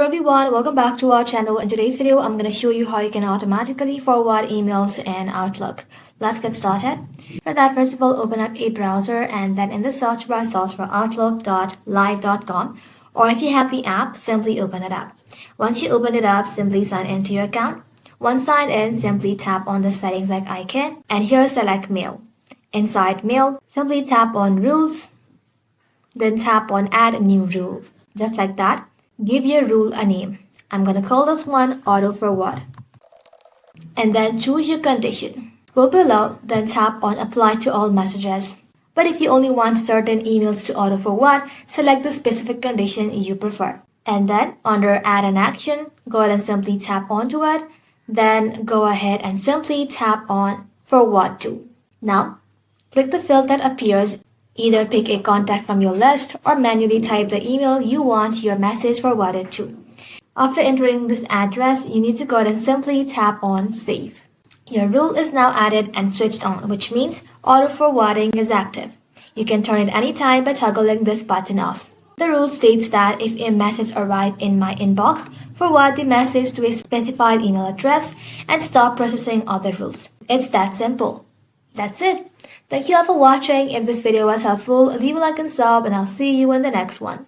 everyone, welcome back to our channel. In today's video, I'm going to show you how you can automatically forward emails in Outlook. Let's get started. For that, first of all, open up a browser and then in the search bar, search for outlook.live.com, or if you have the app, simply open it up. Once you open it up, simply sign into your account. Once signed in, simply tap on the settings like icon and here select Mail. Inside Mail, simply tap on Rules, then tap on Add New Rule. Just like that. Give your rule a name. I'm going to call this one Auto Forward. And then choose your condition. Go below, then tap on Apply to all messages. But if you only want certain emails to auto forward, select the specific condition you prefer. And then under Add an Action, go ahead and simply tap onto it. Then go ahead and simply tap on Forward to. Now, click the field that appears. Either pick a contact from your list or manually type the email you want your message forwarded to. After entering this address, you need to go ahead and simply tap on Save. Your rule is now added and switched on, which means auto forwarding is active. You can turn it anytime by toggling this button off. The rule states that if a message arrives in my inbox, forward the message to a specified email address and stop processing other rules. It's that simple. That's it. Thank you all for watching. If this video was helpful, leave a like and sub, and I'll see you in the next one.